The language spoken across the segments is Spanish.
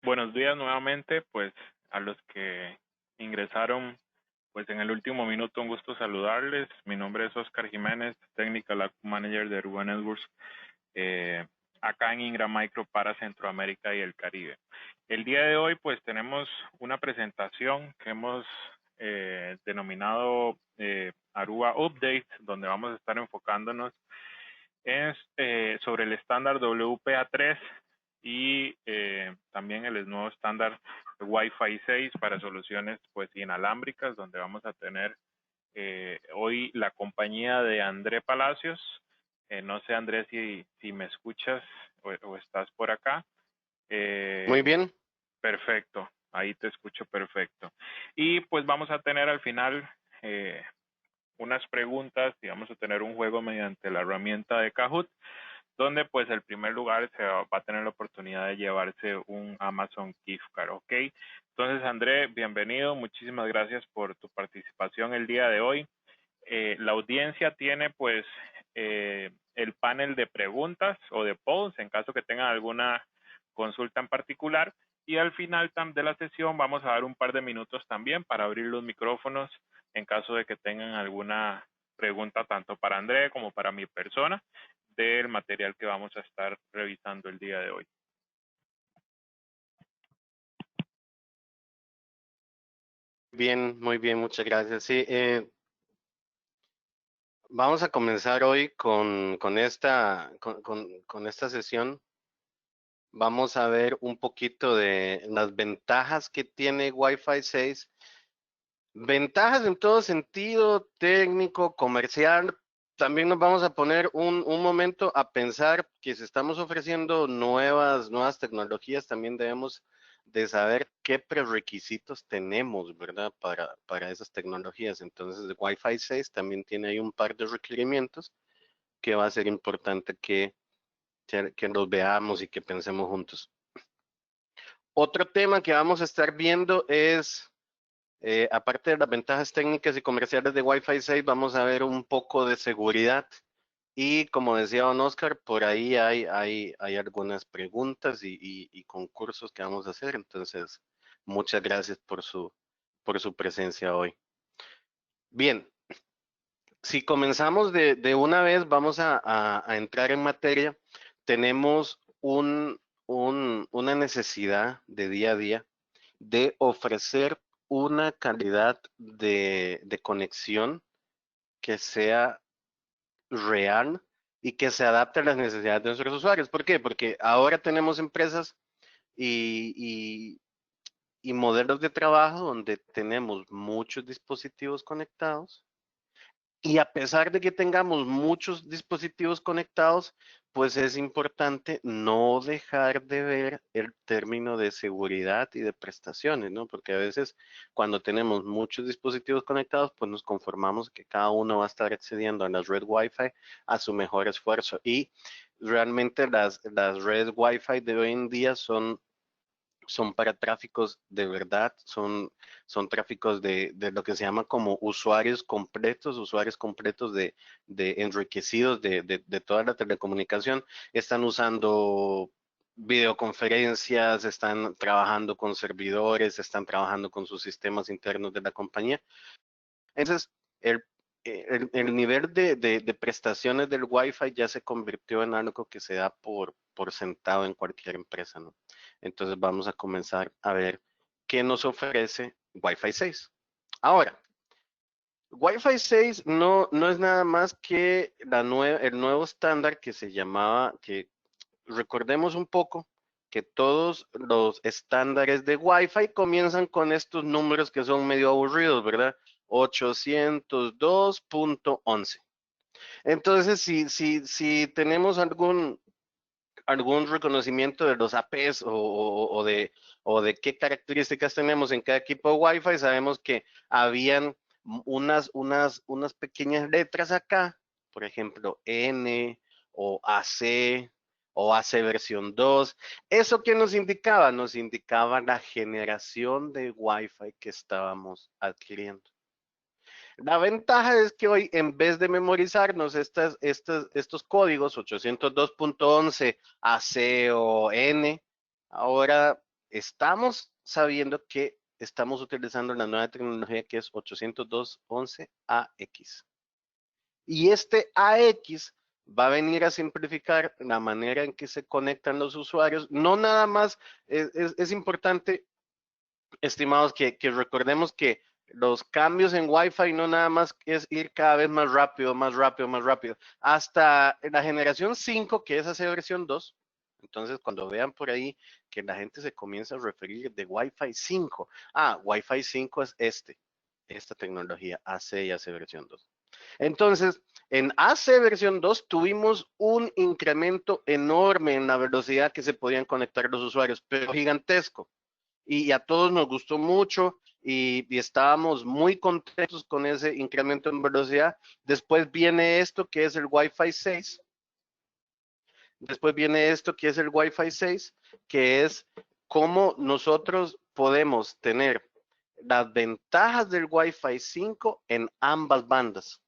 Buenos días nuevamente, pues a los que ingresaron pues en el último minuto, un gusto saludarles. Mi nombre es Oscar Jiménez, Technical Account Manager de Aruba Networks, eh, acá en Ingram Micro para Centroamérica y el Caribe. El día de hoy pues tenemos una presentación que hemos denominado Aruba Update, donde vamos a estar enfocándonos sobre el estándar WPA3 y también el nuevo estándar Wi-Fi 6 para soluciones pues inalámbricas, donde vamos a tener hoy la compañía de André Palacios. No sé, Andrés, si me escuchas o estás por acá. Muy bien. Perfecto, ahí te escucho perfecto. Y pues vamos a tener al final unas preguntas y vamos a tener un juego mediante la herramienta de Kahoot, donde pues el primer lugar se va a tener la oportunidad de llevarse un Amazon Gift Card, ¿ok? Entonces, André, bienvenido, muchísimas gracias por tu participación el día de hoy. La audiencia tiene pues el panel de preguntas o de polls en caso que tengan alguna consulta en particular, y al final de la sesión vamos a dar un par de minutos también para abrir los micrófonos en caso de que tengan alguna pregunta tanto para André como para mi persona del material que vamos a estar revisando el día de hoy. Bien, muy bien, muchas gracias. Sí, vamos a comenzar hoy con esta sesión. Vamos a ver un poquito de las ventajas que tiene Wi-Fi 6. Ventajas en todo sentido, técnico, comercial. También nos vamos a poner un momento a pensar que si estamos ofreciendo nuevas tecnologías, también debemos de saber qué prerequisitos tenemos, ¿verdad? Para esas tecnologías. Entonces, el Wi-Fi 6 también tiene ahí un par de requerimientos que va a ser importante que los veamos y que pensemos juntos. Otro tema que vamos a estar viendo es aparte de las ventajas técnicas y comerciales de Wi-Fi 6, vamos a ver un poco de seguridad. Y como decía don Oscar, por ahí hay algunas preguntas y concursos que vamos a hacer. Entonces, muchas gracias por su presencia hoy. Bien, si comenzamos de una vez, vamos a entrar en materia. Tenemos una necesidad de día a día de ofrecer una calidad de conexión que sea real y que se adapte a las necesidades de nuestros usuarios. ¿Por qué? Porque ahora tenemos empresas y modelos de trabajo donde tenemos muchos dispositivos conectados. Y a pesar de que tengamos muchos dispositivos conectados, pues es importante no dejar de ver el término de seguridad y de prestaciones, ¿no? Porque a veces cuando tenemos muchos dispositivos conectados, pues nos conformamos que cada uno va a estar accediendo a la red Wi-Fi a su mejor esfuerzo. Y realmente las redes Wi-Fi de hoy en día son para tráficos de verdad, son tráficos de lo que se llama como usuarios completos de enriquecidos de toda la telecomunicación. Están usando videoconferencias, están trabajando con servidores, están trabajando con sus sistemas internos de la compañía. Entonces, el nivel de prestaciones del Wi-Fi ya se convirtió en algo que se da por sentado en cualquier empresa, ¿no? Entonces vamos a comenzar a ver qué nos ofrece Wi-Fi 6. Ahora, Wi-Fi 6 no es nada más que el nuevo estándar que se llamaba, que recordemos un poco que todos los estándares de Wi-Fi comienzan con estos números que son medio aburridos, ¿verdad? 802.11. Entonces, si tenemos algún reconocimiento de los APs o de qué características tenemos en cada equipo de Wi-Fi, sabemos que habían unas pequeñas letras acá, por ejemplo, N o AC o AC versión 2. ¿Eso qué nos indicaba? Nos indicaba la generación de Wi-Fi que estábamos adquiriendo. La ventaja es que hoy, en vez de memorizarnos estos códigos 802.11 AC o N, ahora estamos sabiendo que estamos utilizando la nueva tecnología que es 802.11ax. Y este AX va a venir a simplificar la manera en que se conectan los usuarios. No nada más, es importante, estimados, que recordemos que los cambios en Wi-Fi no nada más es ir cada vez más rápido, más rápido, más rápido. Hasta la generación 5, que es hace versión 2. Entonces, cuando vean por ahí que la gente se comienza a referir de Wi-Fi 5, Wi-Fi 5 es esta tecnología AC y AC versión 2. Entonces, en AC versión 2 tuvimos un incremento enorme en la velocidad que se podían conectar los usuarios, pero gigantesco. Y a todos nos gustó mucho y estábamos muy contentos con ese incremento en velocidad. Después viene esto que es el Wi-Fi 6. Después viene esto que es el Wi-Fi 6, que es cómo nosotros podemos tener las ventajas del Wi-Fi 5 en ambas bandas,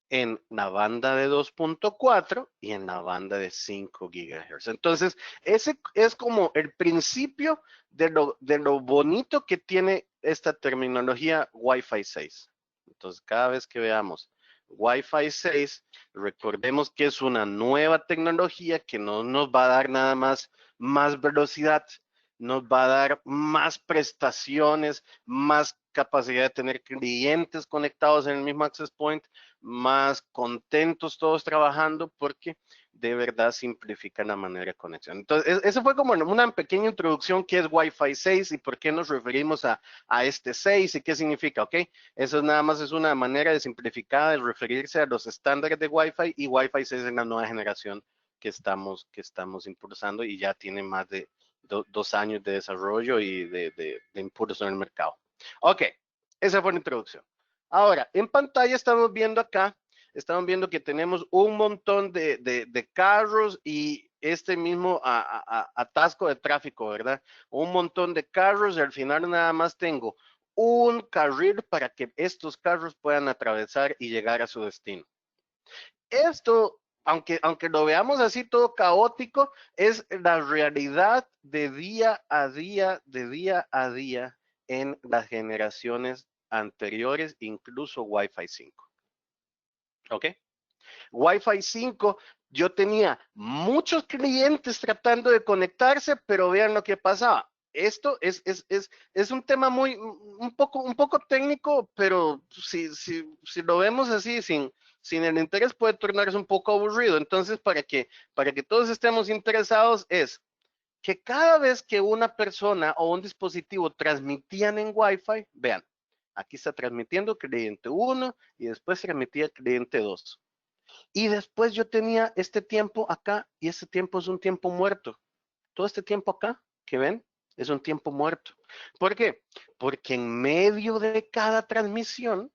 en la banda de 2.4 y en la banda de 5 GHz. Entonces, ese es como el principio de lo bonito que tiene esta terminología Wi-Fi 6. Entonces, cada vez que veamos Wi-Fi 6, recordemos que es una nueva tecnología que no nos va a dar nada más velocidad, nos va a dar más prestaciones, más capacidad de tener clientes conectados en el mismo access point, más contentos todos trabajando porque de verdad simplifica la manera de conexión. Entonces, eso fue como una pequeña introducción que es Wi-Fi 6 y por qué nos referimos a este 6 y qué significa, ¿ok? Eso nada más es una manera de simplificada de referirse a los estándares de Wi-Fi y Wi-Fi 6 es la nueva generación que estamos impulsando y ya tiene más de 2 años de desarrollo y de impulso en el mercado. Ok, esa fue la introducción. Ahora, en pantalla estamos viendo acá, estamos viendo que tenemos un montón de carros y este mismo atasco de tráfico, ¿verdad? Un montón de carros y al final nada más tengo un carril para que estos carros puedan atravesar y llegar a su destino. Esto, aunque lo veamos así todo caótico, es la realidad de día a día, de día a día en las generaciones anteriores, incluso Wi-Fi 5. ¿Ok? Wi-Fi 5, yo tenía muchos clientes tratando de conectarse, pero vean lo que pasaba. Esto es un tema un poco técnico, pero si lo vemos así, sin el interés, puede tornarse un poco aburrido. Entonces, para que todos estemos interesados, es que cada vez que una persona o un dispositivo transmitían en Wi-Fi, vean, aquí está transmitiendo cliente 1 y después transmitía cliente 2. Y después yo tenía este tiempo acá y este tiempo es un tiempo muerto. Todo este tiempo acá que ven es un tiempo muerto. ¿Por qué? Porque en medio de cada transmisión,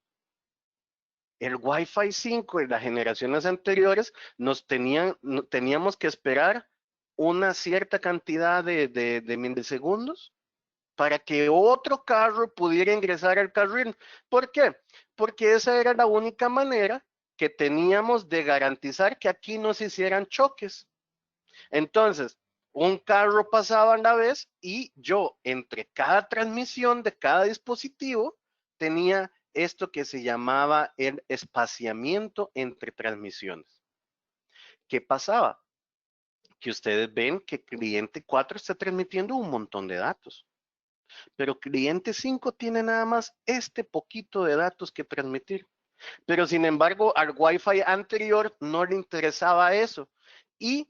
el Wi-Fi 5 y las generaciones anteriores teníamos que esperar una cierta cantidad de milisegundos para que otro carro pudiera ingresar al carril. ¿Por qué? Porque esa era la única manera que teníamos de garantizar que aquí no se hicieran choques. Entonces, un carro pasaba a la vez y yo entre cada transmisión de cada dispositivo tenía esto que se llamaba el espaciamiento entre transmisiones. ¿Qué pasaba? Que ustedes ven que cliente 4 está transmitiendo un montón de datos. Pero cliente 5 tiene nada más este poquito de datos que transmitir. Pero sin embargo, al Wi-Fi anterior no le interesaba eso. Y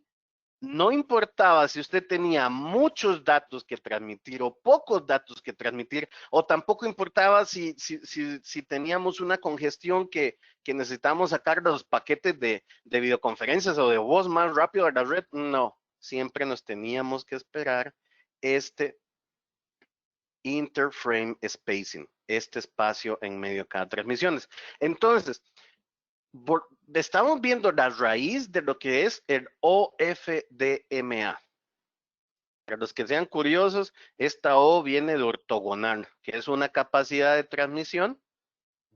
no importaba si usted tenía muchos datos que transmitir o pocos datos que transmitir, o tampoco importaba si teníamos una congestión que necesitamos sacar los paquetes de videoconferencias o de voz más rápido a la red. No, siempre nos teníamos que esperar este interframe spacing, este espacio en medio de cada transmisión. Entonces, estamos viendo la raíz de lo que es el OFDMA. Para los que sean curiosos, esta O viene de ortogonal, que es una capacidad de transmisión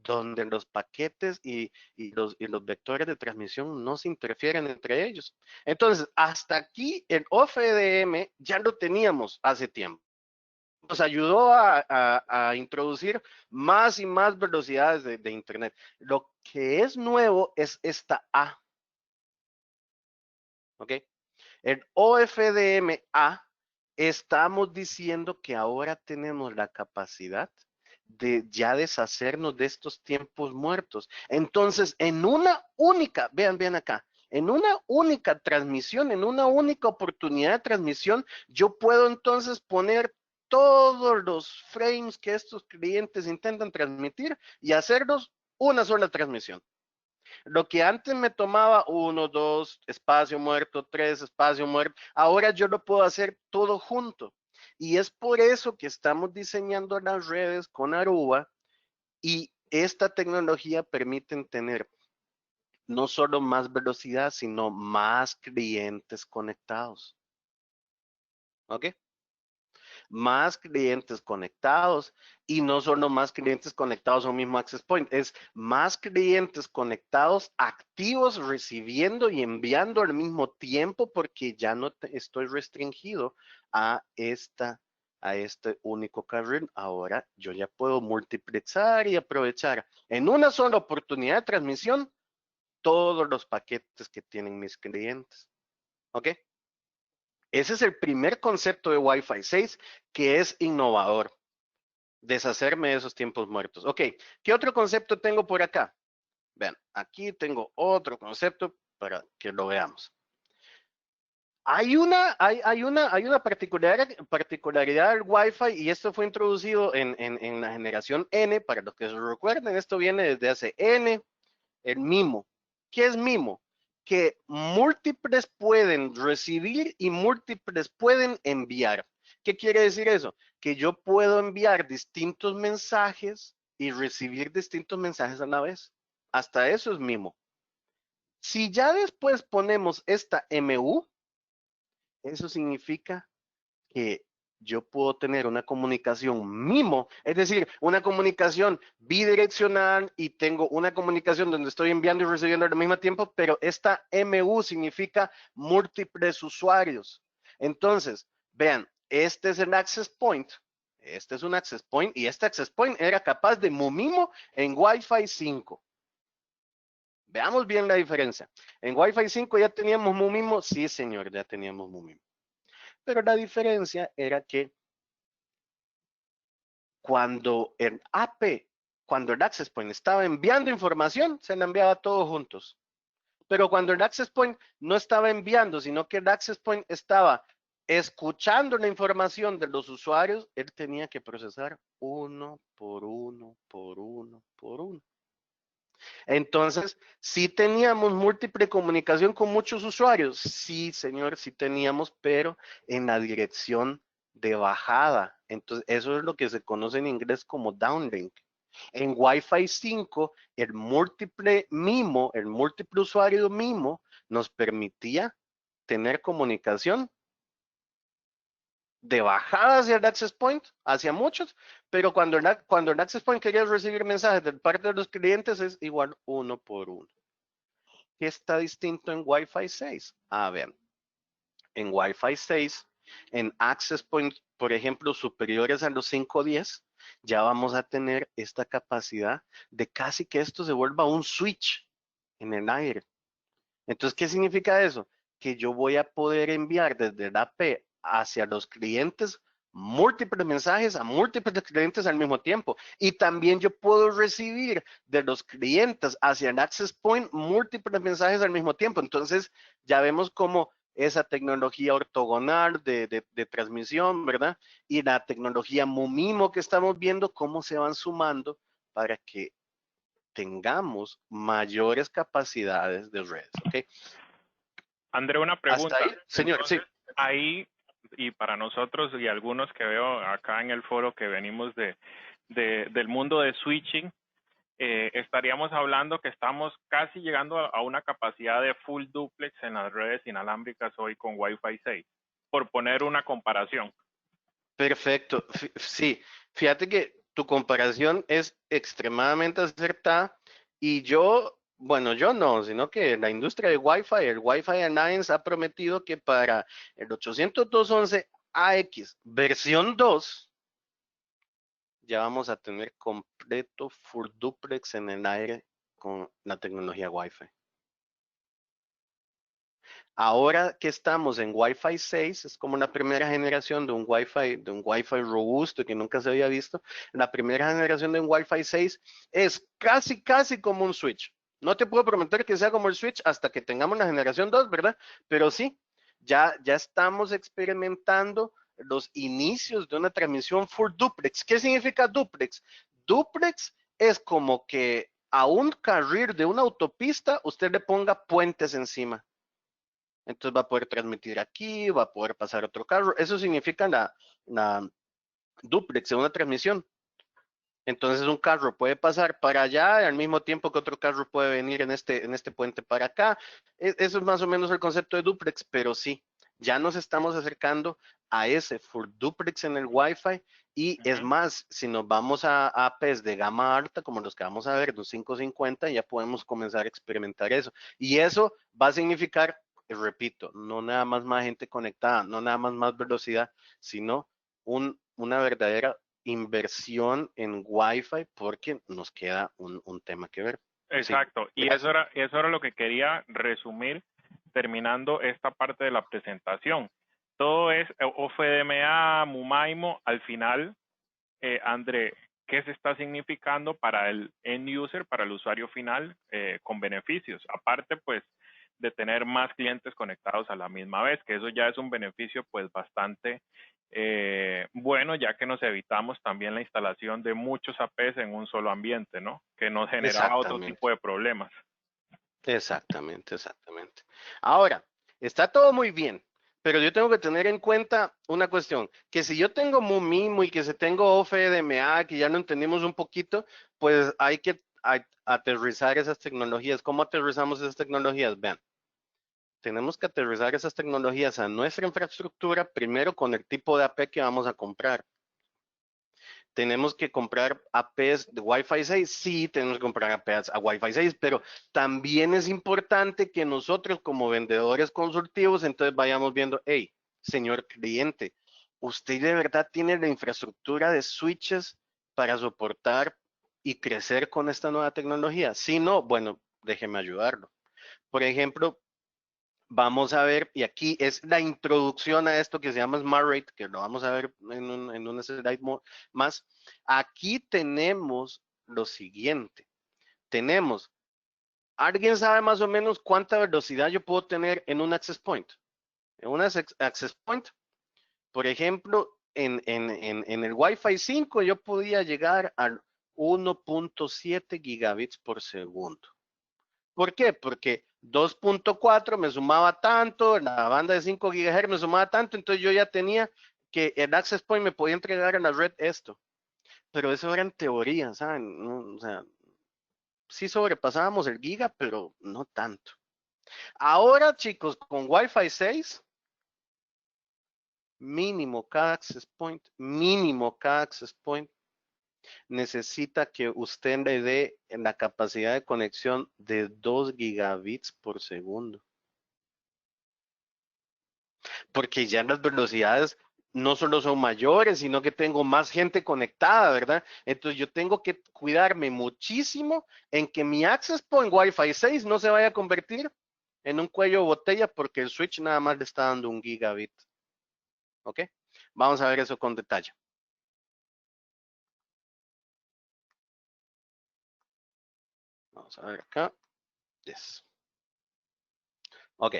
donde los paquetes y los vectores de transmisión no se interfieren entre ellos. Entonces, hasta aquí el OFDM ya lo teníamos hace tiempo. Nos ayudó a introducir más y más velocidades de Internet. Lo que es nuevo es esta A, ¿ok? El OFDM-A, estamos diciendo que ahora tenemos la capacidad de ya deshacernos de estos tiempos muertos. Entonces, en una única, vean acá, en una única transmisión, en una única oportunidad de transmisión, yo puedo entonces poner todos los frames que estos clientes intentan transmitir y hacerlos una sola transmisión. Lo que antes me tomaba 1, 2, espacio muerto, 3, espacio muerto, ahora yo lo puedo hacer todo junto. Y es por eso que estamos diseñando las redes con Aruba y esta tecnología permite tener no solo más velocidad, sino más clientes conectados. ¿Ok? Más clientes conectados y no solo más clientes conectados a un mismo access point, es más clientes conectados activos recibiendo y enviando al mismo tiempo porque ya no estoy restringido a este único carril. Ahora yo ya puedo multiplexar y aprovechar en una sola oportunidad de transmisión todos los paquetes que tienen mis clientes. ¿Ok? Ese es el primer concepto de Wi-Fi 6 que es innovador. Deshacerme de esos tiempos muertos. Ok, ¿qué otro concepto tengo por acá? Vean, aquí tengo otro concepto para que lo veamos. Hay una particularidad del Wi-Fi y esto fue introducido en la generación N. Para los que se recuerden, esto viene desde hace N, el MIMO. ¿Qué es MIMO? Que múltiples pueden recibir y múltiples pueden enviar. ¿Qué quiere decir eso? Que yo puedo enviar distintos mensajes y recibir distintos mensajes a la vez. Hasta eso es MIMO. Si ya después ponemos esta MU, eso significa que yo puedo tener una comunicación MIMO, es decir, una comunicación bidireccional y tengo una comunicación donde estoy enviando y recibiendo al mismo tiempo, pero esta MU significa múltiples usuarios. Entonces, vean, este es el access point, este es un access point y este access point era capaz de MUMIMO en Wi-Fi 5. Veamos bien la diferencia. En Wi-Fi 5 ya teníamos MUMIMO, sí señor, ya teníamos MUMIMO. Pero la diferencia era que cuando el AP, cuando el access point estaba enviando información, se la enviaba todos juntos. Pero cuando el access point no estaba enviando, sino que el access point estaba escuchando la información de los usuarios, él tenía que procesar uno por uno, por uno, por uno. Entonces, sí teníamos múltiple comunicación con muchos usuarios. Sí, señor, sí teníamos, pero en la dirección de bajada. Entonces, eso es lo que se conoce en inglés como downlink. En Wi-Fi 5, el múltiple MIMO, el múltiple usuario MIMO, nos permitía tener comunicación de bajada hacia el access point, hacia muchos, pero cuando el access point quería recibir mensajes de parte de los clientes es igual uno por uno. ¿Qué está distinto en Wi-Fi 6? A ver, en Wi-Fi 6, en access points, por ejemplo, superiores a los 510, ya vamos a tener esta capacidad de casi que esto se vuelva un switch en el aire. Entonces, ¿qué significa eso? Que yo voy a poder enviar desde la AP hacia los clientes múltiples mensajes a múltiples clientes al mismo tiempo. Y también yo puedo recibir de los clientes hacia el access point múltiples mensajes al mismo tiempo. Entonces, ya vemos cómo esa tecnología ortogonal de transmisión, ¿verdad? Y la tecnología MUMIMO que estamos viendo, cómo se van sumando para que tengamos mayores capacidades de redes, ¿ok? André, una Hasta pregunta. ahí, señor, sí. Entonces, ahí, y para nosotros y algunos que veo acá en el foro que venimos del mundo de switching, estaríamos hablando que estamos casi llegando a una capacidad de full duplex en las redes inalámbricas hoy con Wi-Fi 6, por poner una comparación. Perfecto. Sí, fíjate que tu comparación es extremadamente acertada y yo, bueno, yo no, sino que la industria de Wi-Fi, el Wi-Fi Alliance ha prometido que para el 802.11ax versión 2 ya vamos a tener completo full duplex en el aire con la tecnología Wi-Fi. Ahora que estamos en Wi-Fi 6, es como la primera generación de un Wi-Fi robusto que nunca se había visto. La primera generación de un Wi-Fi 6 es casi como un switch. No te puedo prometer que sea como el switch hasta que tengamos la generación 2, ¿verdad? Pero sí, ya estamos experimentando los inicios de una transmisión full duplex. ¿Qué significa duplex? Duplex es como que a un carril de una autopista usted le ponga puentes encima. Entonces va a poder transmitir aquí, va a poder pasar otro carro. Eso significa la duplex en una transmisión. Entonces un carro puede pasar para allá y al mismo tiempo que otro carro puede venir en este puente para acá. Eso es más o menos el concepto de duplex, pero sí, ya nos estamos acercando a ese full duplex en el Wi-Fi y es más, si nos vamos a APs de gama alta, como los que vamos a ver, los 550, ya podemos comenzar a experimentar eso. Y eso va a significar, repito, no nada más gente conectada, no nada más velocidad, sino una verdadera inversión en Wi-Fi porque nos queda un tema que ver. Exacto, Sí, y eso era lo que quería resumir terminando esta parte de la presentación. Todo es OFDMA, MUMAIMO, al final, André, ¿qué se está significando para el end user, para el usuario final, con beneficios? Aparte, pues, de tener más clientes conectados a la misma vez, que eso ya es un beneficio, pues, bastante bueno, ya que nos evitamos también la instalación de muchos APs en un solo ambiente, ¿no? Que nos generaba otro tipo exactamente, de problemas. exactamente. Ahora, está todo muy bien, pero yo tengo que tener en cuenta una cuestión, que si yo tengo MUMIMO y que si tengo OFDMA, que ya lo entendimos un poquito, pues hay que aterrizar esas tecnologías. ¿Cómo aterrizamos esas tecnologías? Vean. Tenemos que aterrizar esas tecnologías a nuestra infraestructura, primero con el tipo de AP que vamos a comprar. Tenemos que comprar APs de Wi-Fi 6, sí, tenemos que comprar APs a Wi-Fi 6, pero también es importante que nosotros como vendedores consultivos, entonces vayamos viendo, hey, señor cliente, ¿usted de verdad tiene la infraestructura de switches para soportar y crecer con esta nueva tecnología? Si no, bueno, déjeme ayudarlo. Por ejemplo, vamos a ver, y aquí es la introducción a esto que se llama Smart Rate, que lo vamos a ver en un slide más. Aquí tenemos lo siguiente. Tenemos, ¿alguien sabe más o menos cuánta velocidad yo puedo tener en un access point? En un access point, por ejemplo, en el Wi-Fi 5 yo podía llegar al 1.7 gigabits por segundo. ¿Por qué? Porque 2.4 me sumaba tanto, la banda de 5 GHz me sumaba tanto, entonces yo ya tenía que el access point me podía entregar en la red esto. Pero eso era en teoría, ¿saben? No, o sea, sí sobrepasábamos el giga, pero no tanto. Ahora, chicos, con Wi-Fi 6, mínimo cada access point necesita que usted le dé la capacidad de conexión de 2 gigabits por segundo. Porque ya las velocidades no solo son mayores, sino que tengo más gente conectada, ¿verdad? Entonces yo tengo que cuidarme muchísimo en que mi access point Wi-Fi 6 no se vaya a convertir en un cuello de botella porque el switch nada más le está dando un gigabit. ¿Ok? Vamos a ver eso con detalle. Vamos a ver acá. Yes. Ok.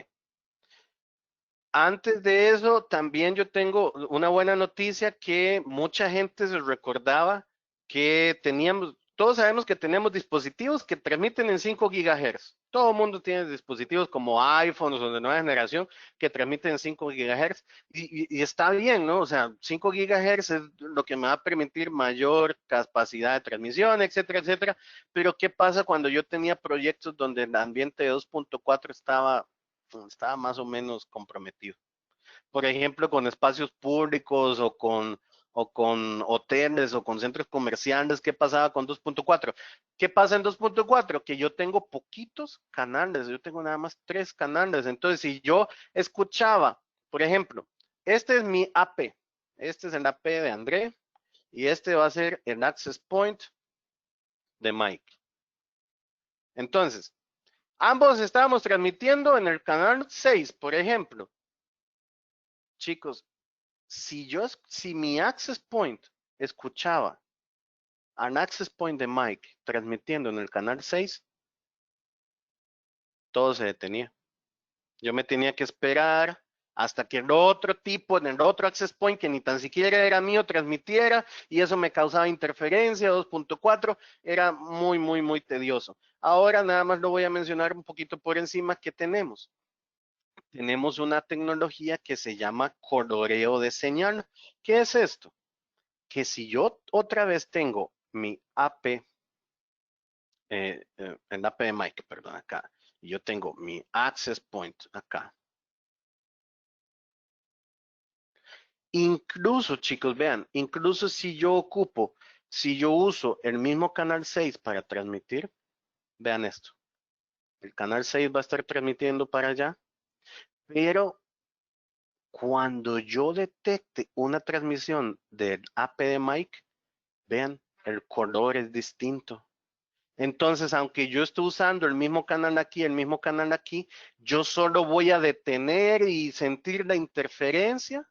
Antes de eso, también yo tengo una buena noticia que mucha gente se recordaba que teníamos, todos sabemos que tenemos dispositivos que transmiten en 5 GHz. Todo el mundo tiene dispositivos como iPhones o de nueva generación que transmiten en 5 GHz y está bien, ¿no? O sea, 5 GHz es lo que me va a permitir mayor capacidad de transmisión, etcétera, etcétera. Pero ¿qué pasa cuando yo tenía proyectos donde el ambiente de 2.4 estaba más o menos comprometido? Por ejemplo, con espacios públicos o con hoteles o con centros comerciales. ¿Qué pasaba con 2.4? ¿Qué pasa en 2.4? Que yo tengo poquitos canales, yo tengo nada más 3 canales. Entonces, si yo escuchaba, por ejemplo, este es mi AP, este es el AP de André y este va a ser el access point de Mike. Entonces, ambos estábamos transmitiendo en el canal 6, por ejemplo. Chicos, si mi access point escuchaba an access point de Mike transmitiendo en el canal 6, todo se detenía. Yo me tenía que esperar hasta que el otro tipo, en el otro access point que ni tan siquiera era mío, transmitiera y eso me causaba interferencia. 2.4 era muy, muy, muy tedioso. Ahora nada más lo voy a mencionar un poquito por encima que tenemos. Tenemos una tecnología que se llama coloreo de señal. ¿Qué es esto? Que si yo otra vez tengo mi AP, el AP de Mike, perdón, acá, y yo tengo mi access point acá. Incluso, chicos, vean, incluso si yo uso el mismo canal 6 para transmitir, vean esto. El canal 6 va a estar transmitiendo para allá, pero cuando yo detecte una transmisión del AP de Mike, vean, el color es distinto. Entonces, aunque yo esté usando el mismo canal aquí, yo solo voy a detener y sentir la interferencia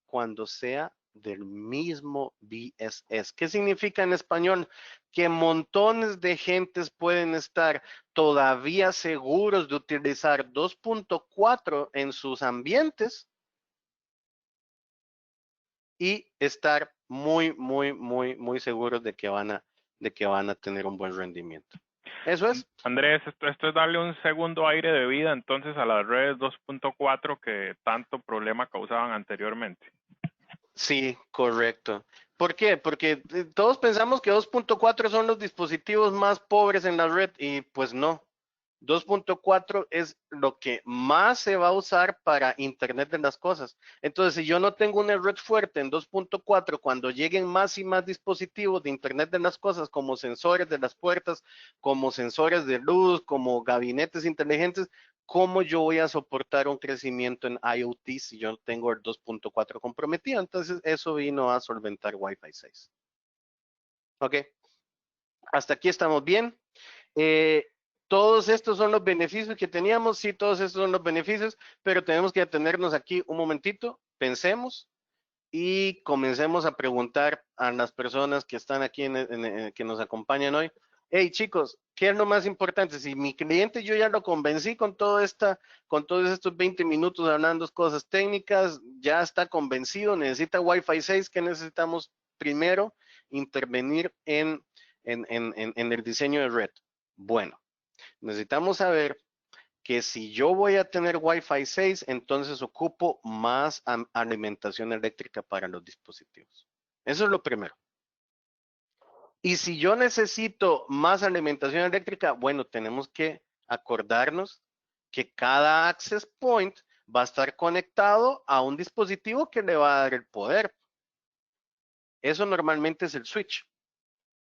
cuando sea del mismo BSS. ¿Qué significa en español? Que montones de gentes pueden estar todavía seguros de utilizar 2.4 en sus ambientes y estar muy, muy, muy, muy seguros de que van a tener un buen rendimiento. Eso es. Andrés, esto es darle un segundo aire de vida entonces a las redes 2.4 que tanto problema causaban anteriormente. Sí, correcto. ¿Por qué? Porque todos pensamos que 2.4 son los dispositivos más pobres en la red y pues no. 2.4 es lo que más se va a usar para Internet de las cosas. Entonces, si yo no tengo una red fuerte en 2.4, cuando lleguen más y más dispositivos de Internet de las cosas, como sensores de las puertas, como sensores de luz, como gabinetes inteligentes, ¿cómo yo voy a soportar un crecimiento en IoT si yo no tengo el 2.4 comprometido? Entonces, eso vino a solventar Wi-Fi 6. Ok, hasta aquí estamos bien. Todos estos son los beneficios que teníamos, sí, todos estos son los beneficios, pero tenemos que detenernos aquí un momentito, pensemos y comencemos a preguntar a las personas que están aquí, que nos acompañan hoy. Hey, chicos, ¿qué es lo más importante? Si mi cliente yo ya lo convencí con todos estos 20 minutos hablando cosas técnicas, ya está convencido, necesita Wi-Fi 6, ¿qué necesitamos primero? Intervenir en el diseño de red. Bueno, necesitamos saber que si yo voy a tener Wi-Fi 6, entonces ocupo más alimentación eléctrica para los dispositivos. Eso es lo primero. Y si yo necesito más alimentación eléctrica, bueno, tenemos que acordarnos que cada access point va a estar conectado a un dispositivo que le va a dar el poder. Eso normalmente es el switch.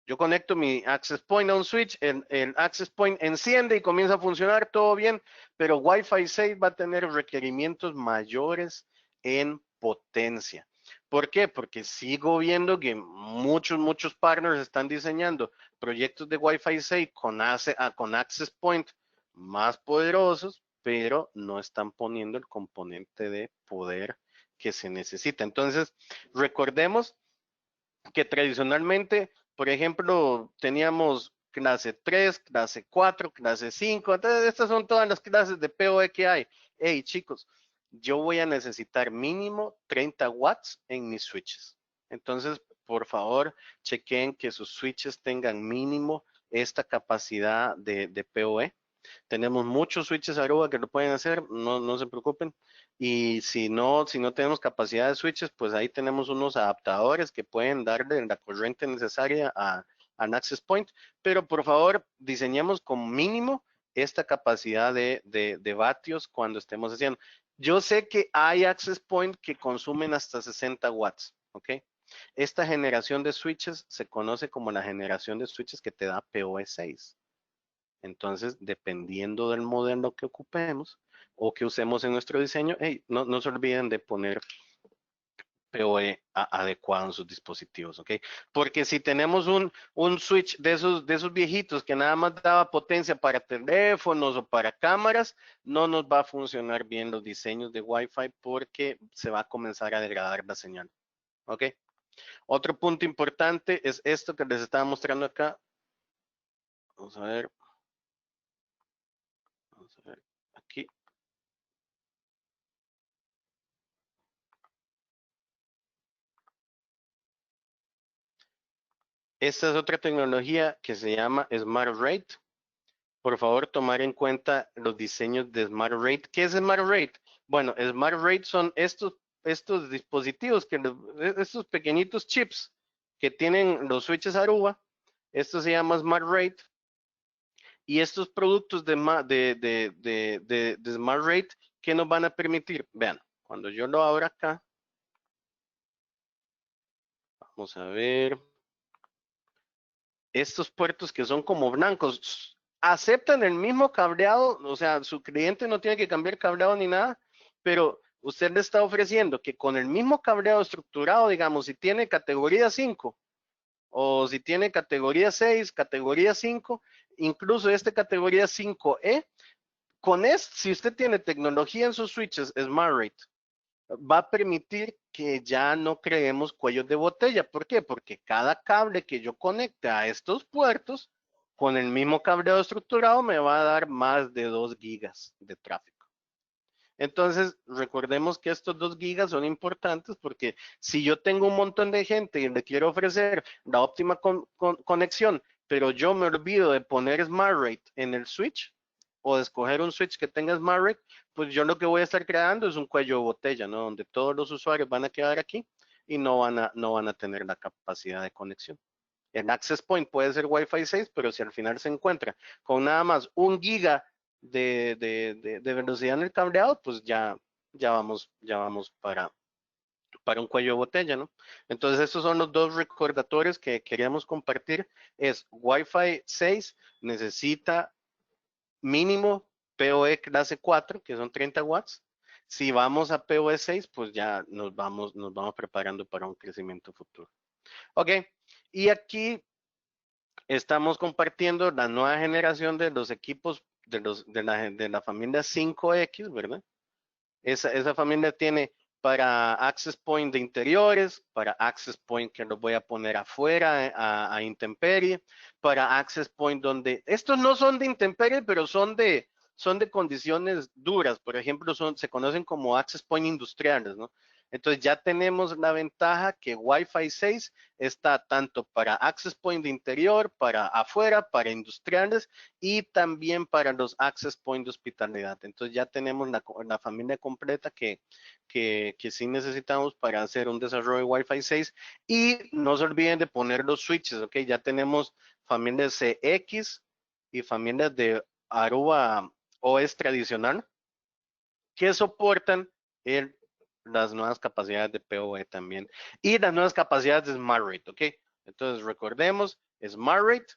Yo conecto mi access point a un switch, el access point enciende y comienza a funcionar todo bien, pero Wi-Fi 6 va a tener requerimientos mayores en potencia. ¿Por qué? Porque sigo viendo que muchos partners están diseñando proyectos de Wi-Fi 6 con access point más poderosos, pero no están poniendo el componente de poder que se necesita. Entonces, recordemos que tradicionalmente, por ejemplo, teníamos clase 3, clase 4, clase 5. Entonces, estas son todas las clases de PoE que hay. Hey, chicos, yo voy a necesitar mínimo 30 watts en mis switches. Entonces, por favor, chequen que sus switches tengan mínimo esta capacidad de PoE. Tenemos muchos switches Aruba que lo pueden hacer, no se preocupen. Y si no tenemos capacidad de switches, pues ahí tenemos unos adaptadores que pueden darle la corriente necesaria al access point. Pero por favor, diseñemos con mínimo esta capacidad de vatios cuando estemos haciendo. Yo sé que hay access point que consumen hasta 60 watts, ¿ok? Esta generación de switches se conoce como la generación de switches que te da PoE 6. Entonces, dependiendo del modelo que ocupemos o que usemos en nuestro diseño, hey, no se olviden de poner PoE adecuado en sus dispositivos, ¿ok? Porque si tenemos un switch de esos viejitos que nada más daba potencia para teléfonos o para cámaras, no nos va a funcionar bien los diseños de Wi-Fi porque se va a comenzar a degradar la señal, ¿ok? Otro punto importante es esto que les estaba mostrando acá. Vamos a ver. Vamos a ver aquí. Esta es otra tecnología que se llama Smart Rate. Por favor, tomar en cuenta los diseños de Smart Rate. ¿Qué es Smart Rate? Bueno, Smart Rate son estos dispositivos, estos pequeñitos chips que tienen los switches Aruba. Esto se llama Smart Rate. Y estos productos de Smart Rate, ¿qué nos van a permitir? Vean, cuando yo lo abro acá, vamos a ver. Estos puertos que son como blancos, aceptan el mismo cableado, o sea, su cliente no tiene que cambiar cableado ni nada, pero usted le está ofreciendo que con el mismo cableado estructurado, digamos, si tiene categoría 5 o si tiene categoría 6, categoría 5, incluso este categoría 5E, si usted tiene tecnología en sus switches SmartRate, va a permitir que ya no creemos cuellos de botella. ¿Por qué? Porque cada cable que yo conecte a estos puertos, con el mismo cableado estructurado, me va a dar más de 2 gigas de tráfico. Entonces, recordemos que estos 2 gigas son importantes porque si yo tengo un montón de gente y le quiero ofrecer la óptima conexión, pero yo me olvido de poner SmartRate en el switch o de escoger un switch que tenga SmartRate, pues yo lo que voy a estar creando es un cuello de botella, ¿no? Donde todos los usuarios van a quedar aquí y no van a tener la capacidad de conexión. El access point puede ser Wi-Fi 6, pero si al final se encuentra con nada más 1 giga de velocidad en el cableado, pues ya vamos para un cuello de botella, ¿no? Entonces, estos son los dos recordatorios que queríamos compartir. Es Wi-Fi 6 necesita mínimo PoE clase 4, que son 30 watts. Si vamos a PoE 6, pues ya nos vamos preparando para un crecimiento futuro. Ok, y aquí estamos compartiendo la nueva generación de los equipos de la familia 5X, ¿verdad? Esa familia tiene para access point de interiores, para access point que los voy a poner afuera a intemperie, para access point donde estos no son de intemperie, pero son de condiciones duras. Por ejemplo, se conocen como access point industriales, ¿no? Entonces ya tenemos la ventaja que Wi-Fi 6 está tanto para access point de interior, para afuera, para industriales y también para los access point de hospitalidad. Entonces ya tenemos la familia completa que sí necesitamos para hacer un desarrollo de Wi-Fi 6 y no se olviden de poner los switches, ¿ok? Ya tenemos familias CX y familias de Aruba OS tradicional que soportan las nuevas capacidades de PoE también y las nuevas capacidades de SmartRate, ¿ok? Entonces recordemos, SmartRate,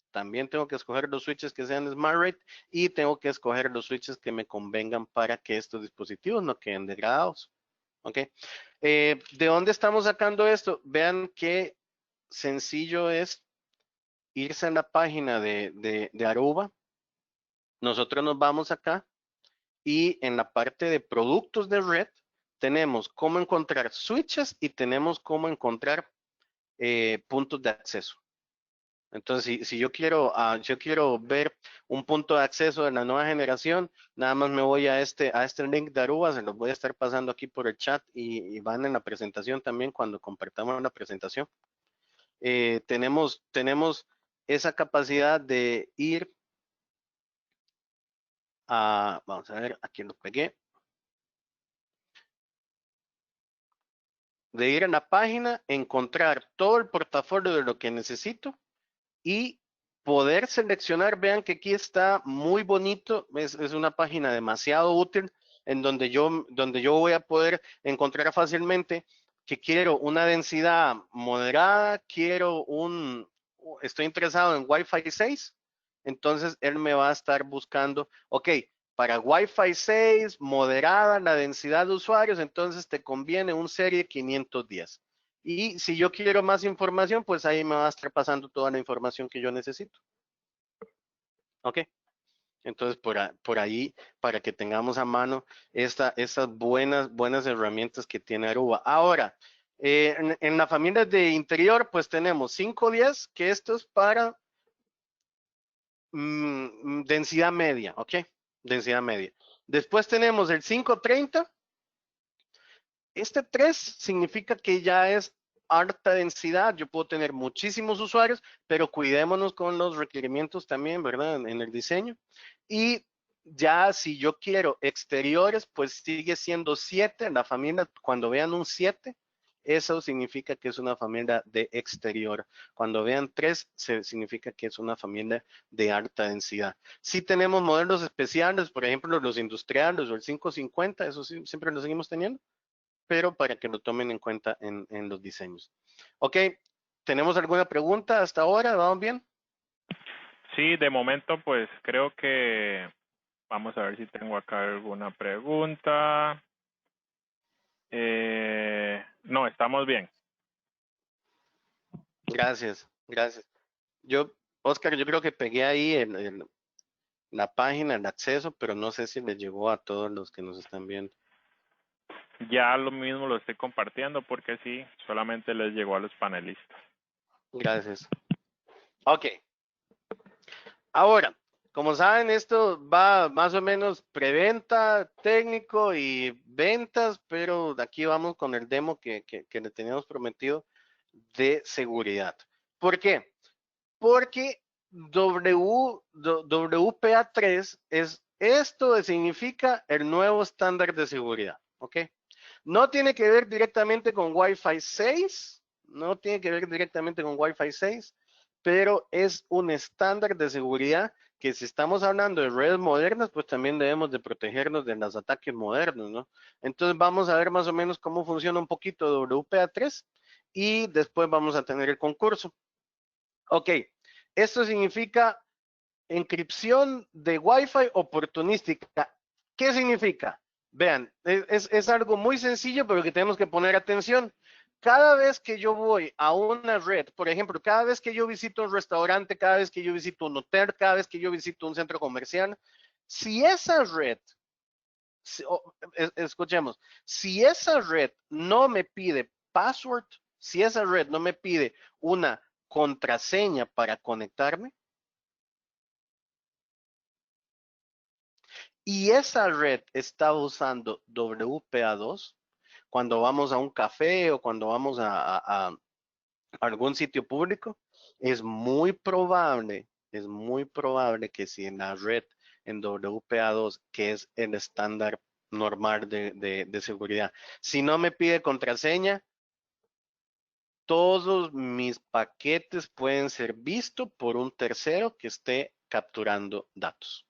también tengo que escoger los switches que sean SmartRate y tengo que escoger los switches que me convengan para que estos dispositivos no queden degradados, ¿ok? ¿De dónde estamos sacando esto? Vean qué sencillo es irse a la página de Aruba. Nosotros nos vamos acá y en la parte de productos de red tenemos cómo encontrar switches y tenemos cómo encontrar puntos de acceso. Entonces, si yo quiero ver un punto de acceso de la nueva generación, nada más me voy a este link de Aruba, se los voy a estar pasando aquí por el chat y van en la presentación también cuando compartamos la presentación. Tenemos esa capacidad de ir vamos a ver, aquí lo pegué. De ir a la página, encontrar todo el portafolio de lo que necesito y poder seleccionar. Vean que aquí está muy bonito, es una página demasiado útil en donde yo voy a poder encontrar fácilmente que quiero una densidad moderada, estoy interesado en Wi-Fi 6, entonces él me va a estar buscando, ok, para Wi-Fi 6, moderada la densidad de usuarios, entonces te conviene un serie 510. Y si yo quiero más información, pues ahí me va a estar pasando toda la información que yo necesito. Ok. Entonces, por ahí, para que tengamos a mano estas buenas herramientas que tiene Aruba. Ahora, en la familia de interior, pues tenemos 510, que esto es para densidad media, ¿ok? Densidad media. Después tenemos el 530. Este 3 significa que ya es alta densidad. Yo puedo tener muchísimos usuarios, pero cuidémonos con los requerimientos también, ¿verdad? En el diseño. Y ya si yo quiero exteriores, pues sigue siendo 7. La familia, cuando vean un 7, eso significa que es una familia de exterior. Cuando vean 3, significa que es una familia de alta densidad. Si tenemos modelos especiales, por ejemplo, los industriales o el 550, eso sí, siempre lo seguimos teniendo, pero para que lo tomen en cuenta en los diseños. Ok, ¿tenemos alguna pregunta hasta ahora? ¿Vamos bien? Sí, de momento pues creo que vamos a ver si tengo acá alguna pregunta. No, estamos bien. Gracias, gracias. Oscar, yo creo que pegué ahí la página, el acceso, pero no sé si les llegó a todos los que nos están viendo. Ya lo mismo lo estoy compartiendo porque sí, solamente les llegó a los panelistas. Gracias. Ok, ahora, como saben, esto va más o menos preventa, técnico y ventas, pero aquí vamos con el demo que le teníamos prometido de seguridad. ¿Por qué? Porque WPA3 significa el nuevo estándar de seguridad, ¿ok? No tiene que ver directamente con Wi-Fi 6, no tiene que ver directamente con Wi-Fi 6, pero es un estándar de seguridad que si estamos hablando de redes modernas, pues también debemos de protegernos de los ataques modernos, ¿no? Entonces vamos a ver más o menos cómo funciona un poquito WPA3 y después vamos a tener el concurso. Ok, esto significa encripción de Wi-Fi oportunística. ¿Qué significa? Vean, es algo muy sencillo, pero que tenemos que poner atención. Cada vez que yo voy a una red, por ejemplo, cada vez que yo visito un restaurante, cada vez que yo visito un hotel, cada vez que yo visito un centro comercial, si esa red, escuchemos, si esa red no me pide password, si esa red no me pide una contraseña para conectarme, y esa red está usando WPA2, cuando vamos a un café o cuando vamos a algún sitio público, es muy probable que si en la red en WPA2, que es el estándar normal de seguridad, si no me pide contraseña, todos mis paquetes pueden ser vistos por un tercero que esté capturando datos.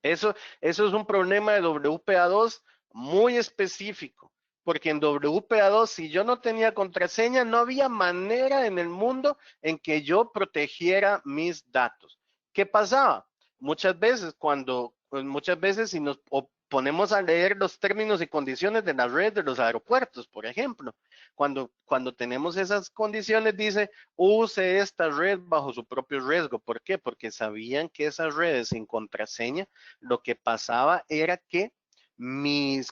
Eso es un problema de WPA2 muy específico, porque en WPA2, si yo no tenía contraseña, no había manera en el mundo en que yo protegiera mis datos. ¿Qué pasaba? Muchas veces si nos ponemos a leer los términos y condiciones de la red de los aeropuertos, por ejemplo, cuando tenemos esas condiciones, dice, use esta red bajo su propio riesgo. ¿Por qué? Porque sabían que esas redes sin contraseña lo que pasaba era que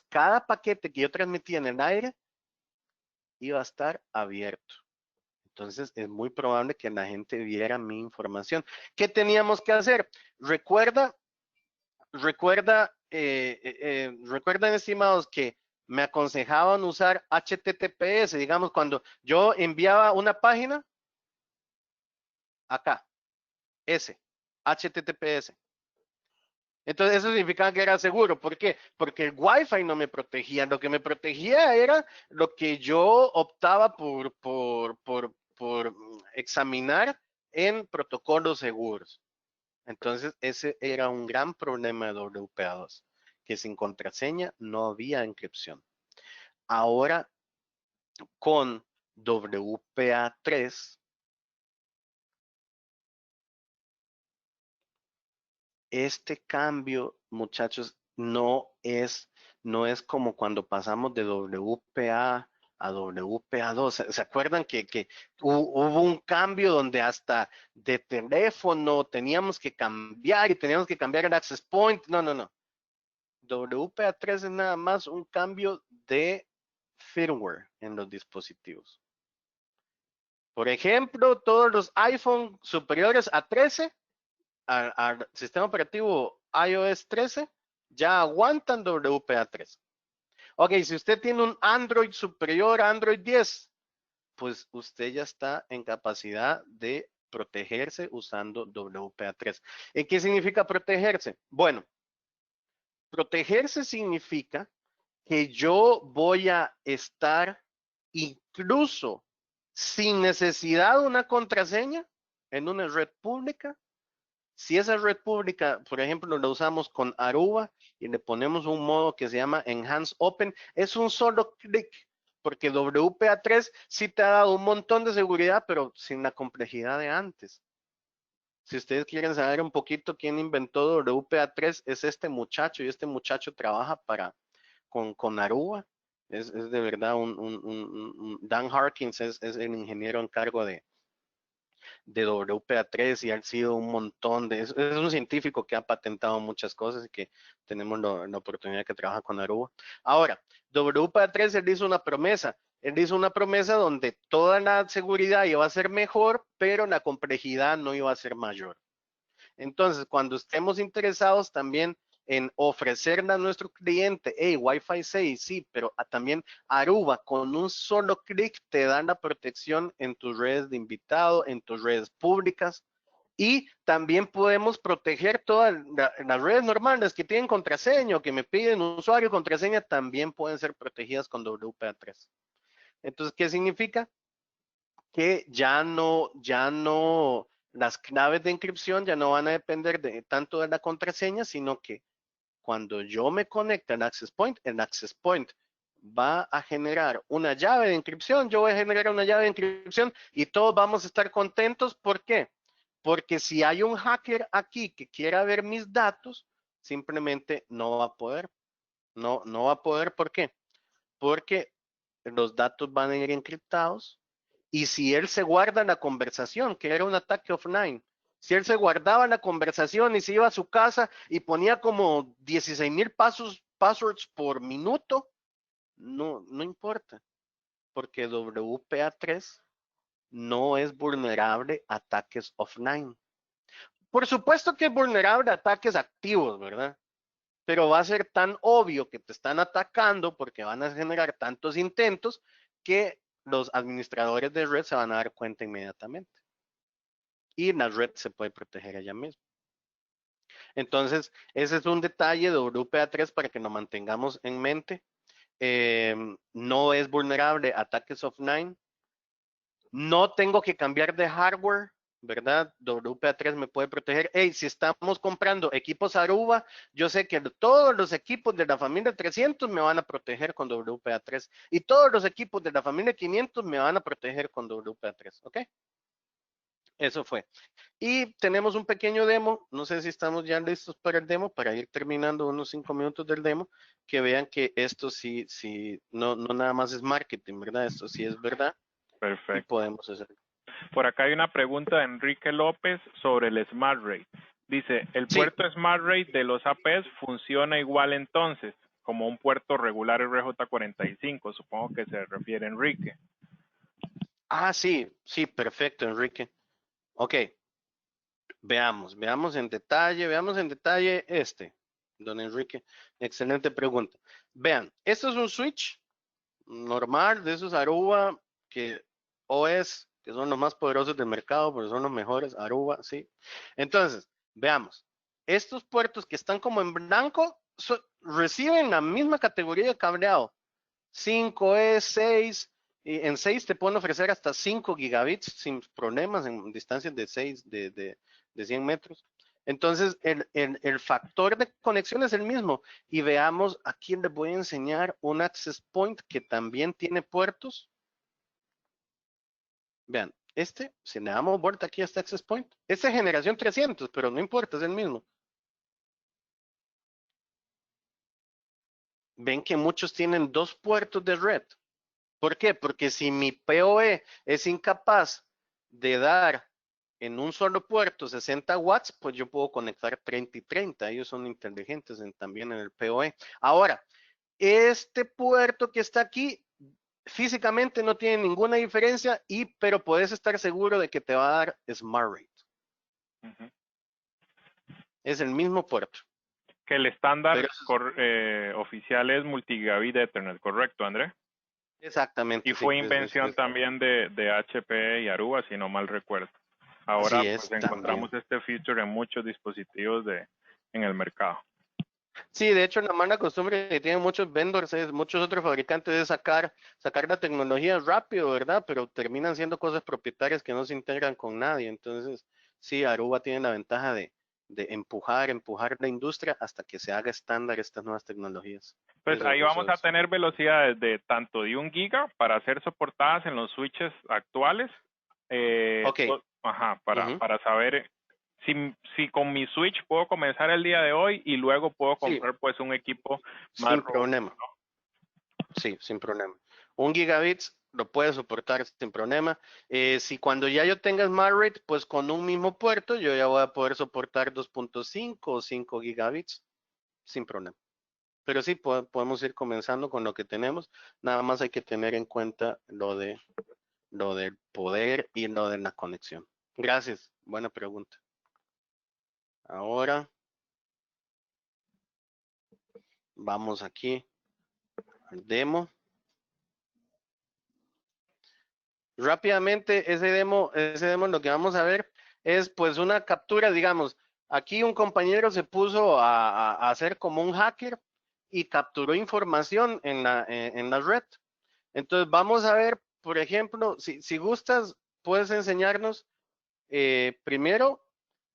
cada paquete que yo transmitía en el aire iba a estar abierto. Entonces es muy probable que la gente viera mi información. ¿Qué teníamos que hacer? Recuerdan, estimados, que me aconsejaban usar HTTPS, digamos, cuando yo enviaba una página, acá, HTTPS. Entonces eso significaba que era seguro. ¿Por qué? Porque el Wi-Fi no me protegía. Lo que me protegía era lo que yo optaba por examinar en protocolos seguros. Entonces ese era un gran problema de WPA2, que sin contraseña no había encripción. Ahora con WPA3, este cambio, muchachos, no es como cuando pasamos de WPA a WPA2. ¿Se acuerdan que hubo un cambio donde hasta de teléfono teníamos que cambiar y teníamos que cambiar el access point? No, no, no. WPA3 es nada más un cambio de firmware en los dispositivos. Por ejemplo, todos los iPhone superiores a 13, al sistema operativo iOS 13, ya aguantan WPA3. Ok, si usted tiene un Android superior a Android 10, pues usted ya está en capacidad de protegerse usando WPA3. ¿Y qué significa protegerse? Bueno, protegerse significa que yo voy a estar incluso sin necesidad de una contraseña en una red pública. Si esa red pública, por ejemplo, la usamos con Aruba y le ponemos un modo que se llama Enhance Open, es un solo clic, porque WPA3 sí te ha dado un montón de seguridad, pero sin la complejidad de antes. Si ustedes quieren saber un poquito quién inventó WPA3, es este muchacho, y este muchacho trabaja con Aruba. Es de verdad Dan Harkins es el ingeniero en cargo de WPA3 y han sido un montón es un científico que ha patentado muchas cosas y que tenemos la oportunidad que trabaja con Aruba. Ahora, WPA3 él hizo una promesa. Él hizo una promesa donde toda la seguridad iba a ser mejor, pero la complejidad no iba a ser mayor. Entonces, cuando estemos interesados también en ofrecerle a nuestro cliente, hey, Wi-Fi 6, sí, pero también Aruba, con un solo clic te dan la protección en tus redes de invitado, en tus redes públicas, y también podemos proteger todas las redes normales que tienen contraseña o que me piden usuario y contraseña, también pueden ser protegidas con WPA3. Entonces, ¿qué significa? Que las claves de encripción ya no van a depender tanto de la contraseña, sino que cuando yo me conecte al access point, el access point va a generar una llave de encripción, yo voy a generar una llave de encripción y todos vamos a estar contentos. ¿Por qué? Porque si hay un hacker aquí que quiera ver mis datos, simplemente no va a poder. No va a poder, ¿por qué? Porque los datos van a ir encriptados y si él se guarda la conversación, que era un ataque offline, si él se guardaba la conversación y se iba a su casa y ponía como 16,000 passwords por minuto, no importa, porque WPA3 no es vulnerable a ataques offline. Por supuesto que es vulnerable a ataques activos, ¿verdad? Pero va a ser tan obvio que te están atacando porque van a generar tantos intentos que los administradores de red se van a dar cuenta inmediatamente. Y la red se puede proteger ella misma. Entonces, ese es un detalle de WPA3 para que lo mantengamos en mente. No es vulnerable a ataques offline. No tengo que cambiar de hardware, ¿verdad? WPA3 me puede proteger. Hey, si estamos comprando equipos Aruba, yo sé que todos los equipos de la familia 300 me van a proteger con WPA3 y todos los equipos de la familia 500 me van a proteger con WPA3, ¿ok? Eso fue. Y tenemos un pequeño demo, no sé si estamos ya listos para el demo, para ir terminando unos 5 minutos del demo, que vean que esto sí, no nada más es marketing, ¿verdad? Esto sí es verdad y Perfecto. podemos hacerlo. Por acá hay una pregunta de Enrique López sobre el Smart Rate. Dice, ¿el Sí, puerto Smart Rate de los APs funciona igual entonces como un puerto regular RJ45? Supongo que se refiere Enrique. sí, perfecto, Enrique. Ok, veamos en detalle don Enrique. Excelente pregunta. Vean, esto es un switch normal de esos Aruba que OS, que son los más poderosos del mercado, pero son los mejores, Aruba, sí. Entonces, veamos, estos puertos que están como en blanco reciben la misma categoría de cableado, 5E, 6, y en 6 te pueden ofrecer hasta 5 gigabits sin problemas en distancias de 6, de 100 metros. Entonces, el factor de conexión es el mismo. Y veamos, aquí les voy a enseñar un access point que también tiene puertos. Vean, si le damos vuelta aquí a este access point, este es generación 300, pero no importa, es el mismo. Ven que muchos tienen 2 puertos de red. ¿Por qué? Porque si mi PoE es incapaz de dar en un solo puerto 60 watts, pues yo puedo conectar 30 y 30. Ellos son inteligentes también en el PoE. Ahora, este puerto que está aquí físicamente no tiene ninguna diferencia, pero puedes estar seguro de que te va a dar Smart Rate. Ujú. Es el mismo puerto. Que el estándar Pero oficial es multigigabit Ethernet, ¿correcto, André? exactamente, Y sí. fue invención también de HP y Aruba, si no mal recuerdo. Ahora Así pues es, también. encontramos este feature en muchos dispositivos en el mercado. Sí, de hecho, la mala costumbre que tienen muchos vendors, muchos otros fabricantes, es sacar la tecnología rápido, ¿verdad? Pero terminan siendo cosas propietarias que no se integran con nadie. Entonces, sí, Aruba tiene la ventaja de empujar la industria hasta que se haga estándar estas nuevas tecnologías. Pues ahí Eso vamos a es. tener velocidades de tanto de 1 giga para ser soportadas en los switches actuales. Ok. Ujú. Para saber si con mi switch puedo comenzar el día de hoy y luego puedo Sí, comprar pues un equipo más sin robusto, problema. ¿no? Sí, sin problema. 1 gigabits lo puede soportar sin problema. Si cuando ya yo tenga Smart Rate, pues con un mismo puerto yo ya voy a poder soportar 2.5 o 5 gigabits sin problema. Pero sí, podemos ir comenzando con lo que tenemos. Nada más hay que tener en cuenta lo del poder y lo de la conexión. Gracias. Buena pregunta. Ahora vamos aquí al demo. Rápidamente, ese demo lo que vamos a ver es pues una captura, digamos, aquí un compañero se puso a hacer como un hacker y capturó información en la red. Entonces vamos a ver, por ejemplo, si gustas, puedes enseñarnos primero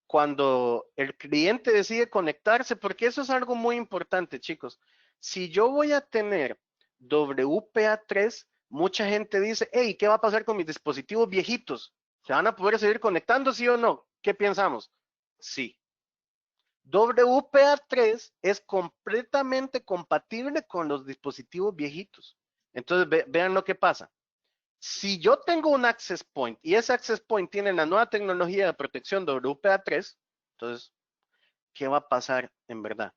cuando el cliente decide conectarse, porque eso es algo muy importante, chicos. Si yo voy a tener WPA3, mucha gente dice, hey, ¿qué va a pasar con mis dispositivos viejitos? ¿Se van a poder seguir conectando, sí o no? ¿Qué pensamos? Sí. WPA3 es completamente compatible con los dispositivos viejitos. Entonces, vean lo que pasa. Si yo tengo un access point y ese access point tiene la nueva tecnología de protección WPA3, entonces, ¿qué va a pasar en verdad?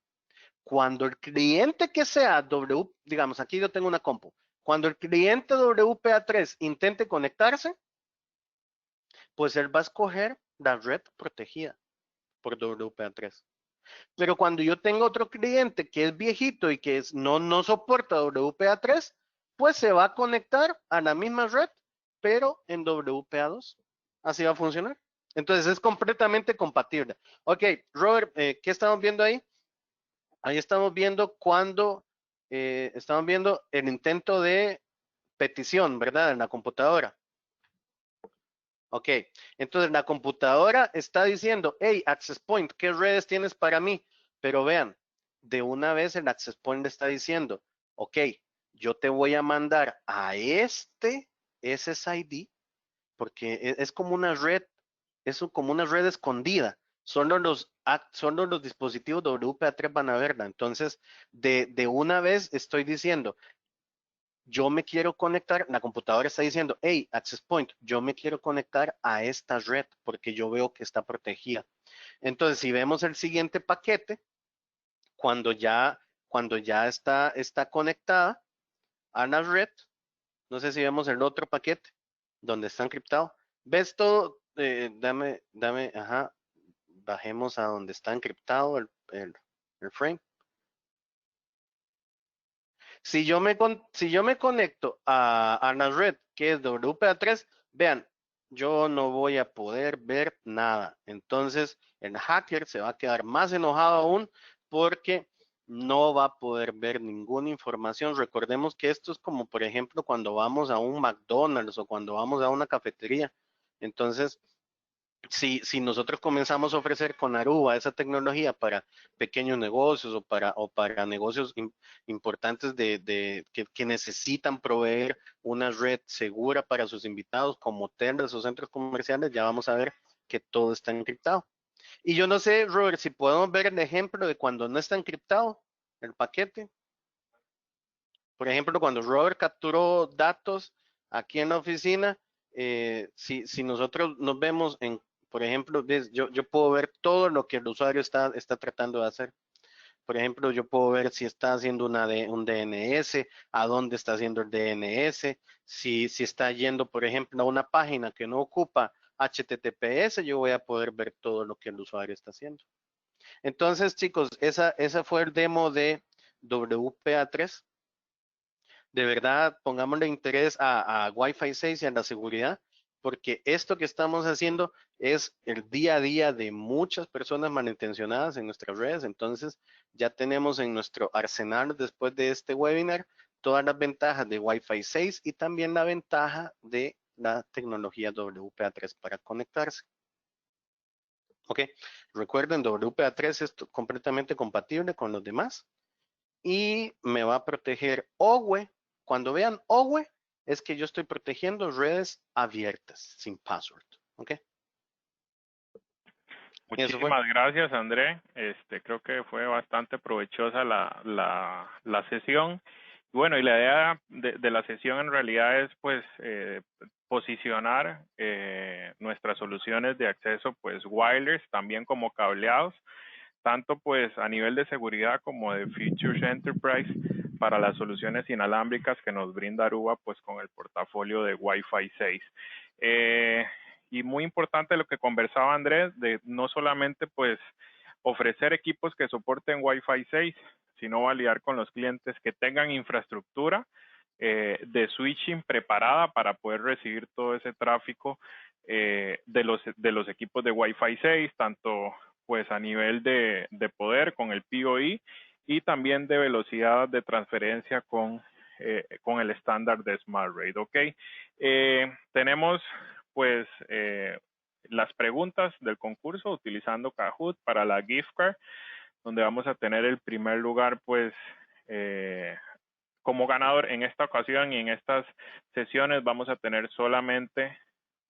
Cuando el cliente que sea digamos, aquí yo tengo una compu, cuando el cliente WPA3 intente conectarse, pues él va a escoger la red protegida por WPA3. Pero cuando yo tengo otro cliente que es viejito y que no soporta WPA3, pues se va a conectar a la misma red, pero en WPA2. Así va a funcionar. Entonces es completamente compatible. Ok, Robert, ¿qué estamos viendo ahí? Ahí estamos viendo estamos viendo el intento de petición, ¿verdad? En la computadora. Ok, entonces la computadora está diciendo, hey, Access Point, ¿qué redes tienes para mí? Pero vean, de una vez el Access Point le está diciendo, ok, yo te voy a mandar a este SSID, porque es como una red, como una red escondida. Solo los dispositivos WPA3 van a verla. Entonces, de una vez estoy diciendo, yo me quiero conectar, la computadora está diciendo, hey, Access Point, yo me quiero conectar a esta red porque yo veo que está protegida. Entonces, si vemos el siguiente paquete, cuando ya, está conectada a la red, no sé si vemos el otro paquete donde está encriptado. ¿Ves todo? Ajá, bajemos a donde está encriptado el frame. Si yo me conecto a la red que es WPA3, vean, yo no voy a poder ver nada. Entonces, el hacker se va a quedar más enojado aún porque no va a poder ver ninguna información. Recordemos que esto es como, por ejemplo, cuando vamos a un McDonald's o cuando vamos a una cafetería. Entonces, si nosotros comenzamos a ofrecer con Aruba esa tecnología para pequeños negocios o para negocios importantes que necesitan proveer una red segura para sus invitados, como hoteles o centros comerciales, ya vamos a ver que todo está encriptado. Y yo no sé, Robert, si podemos ver el ejemplo de cuando no está encriptado el paquete. Por ejemplo, cuando Robert capturó datos aquí en la oficina, si nosotros nos vemos en, por ejemplo, yo puedo ver todo lo que el usuario está tratando de hacer. Por ejemplo, yo puedo ver si está haciendo un DNS, a dónde está haciendo el DNS, si está yendo, por ejemplo, a una página que no ocupa HTTPS, yo voy a poder ver todo lo que el usuario está haciendo. Entonces, chicos, esa fue el demo de WPA3. De verdad, pongámosle interés a Wi-Fi 6 y a la seguridad, porque esto que estamos haciendo es el día a día de muchas personas malintencionadas en nuestras redes. Entonces, ya tenemos en nuestro arsenal después de este webinar todas las ventajas de Wi-Fi 6 y también la ventaja de la tecnología WPA3 para conectarse. Ok, recuerden, WPA3 es completamente compatible con los demás y me va a proteger OWE. Cuando vean OWE, es que yo estoy protegiendo redes abiertas, sin password. ¿Ok? Eso fue. Muchísimas gracias, André. Creo que fue bastante provechosa la sesión. Bueno, y la idea de la sesión en realidad es pues posicionar nuestras soluciones de acceso pues wireless, también como cableados, tanto pues a nivel de seguridad como de Features Enterprise para las soluciones inalámbricas que nos brinda Aruba pues con el portafolio de Wi-Fi 6. Y muy importante lo que conversaba Andrés, de no solamente pues ofrecer equipos que soporten Wi-Fi 6, sino validar con los clientes que tengan infraestructura de switching preparada para poder recibir todo ese tráfico de los equipos de Wi-Fi 6, tanto pues a nivel de poder con el PoE y también de velocidad de transferencia con el estándar de Smart Rate. Ok, tenemos pues las preguntas del concurso utilizando Kahoot para la gift card, donde vamos a tener el primer lugar pues como ganador. En esta ocasión y en estas sesiones vamos a tener solamente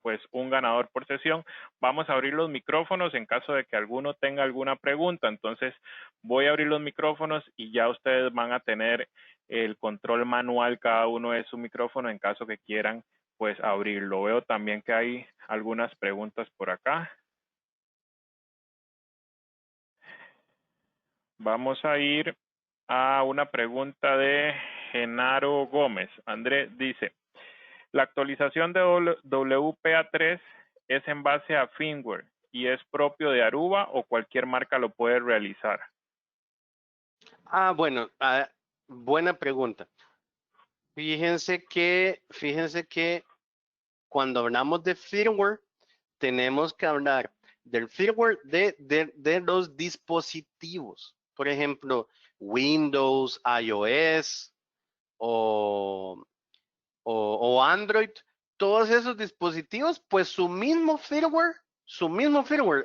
pues un ganador por sesión. Vamos a abrir los micrófonos en caso de que alguno tenga alguna pregunta. Entonces voy a abrir los micrófonos y ya ustedes van a tener el control manual cada uno de su micrófono en caso que quieran pues abrirlo. Veo también que hay algunas preguntas por acá. Vamos a ir a una pregunta de Genaro Gómez. André dice, la actualización de WPA3 es en base a firmware y es propio de Aruba o cualquier marca lo puede realizar. Bueno, buena pregunta. Fíjense que cuando hablamos de firmware, tenemos que hablar del firmware de los dispositivos. Por ejemplo, Windows, iOS o Android, todos esos dispositivos, pues su mismo firmware,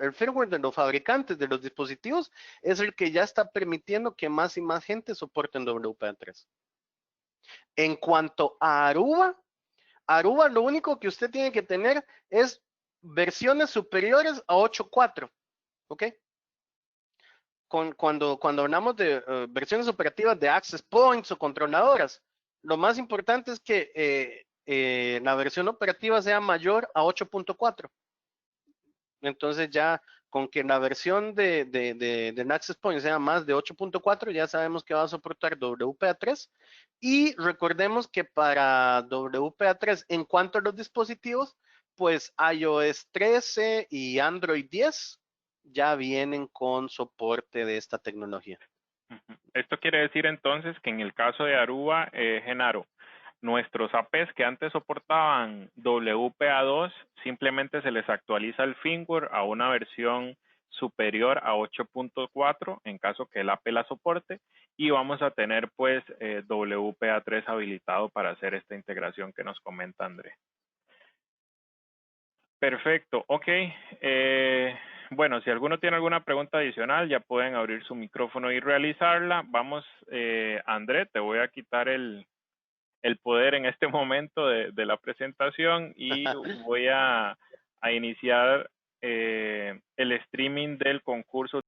el firmware de los fabricantes de los dispositivos, es el que ya está permitiendo que más y más gente soporten WPA3. En cuanto a Aruba lo único que usted tiene que tener es versiones superiores a 8.4, ¿ok? Cuando hablamos de versiones operativas de access points o controladoras, lo más importante es que la versión operativa sea mayor a 8.4. Entonces ya con que la versión del access point sea más de 8.4, ya sabemos que va a soportar WPA3. Y recordemos que para WPA3, en cuanto a los dispositivos, pues iOS 13 y Android 10 ya vienen con soporte de esta tecnología. Esto quiere decir entonces que en el caso de Aruba, Genaro, nuestros APs que antes soportaban WPA2, simplemente se les actualiza el firmware a una versión superior a 8.4 en caso que el AP la soporte y vamos a tener pues WPA3 habilitado para hacer esta integración que nos comenta André. Perfecto, ok. Bueno, si alguno tiene alguna pregunta adicional, ya pueden abrir su micrófono y realizarla. Vamos, André, te voy a quitar el poder en este momento de la presentación y voy a iniciar el streaming del concurso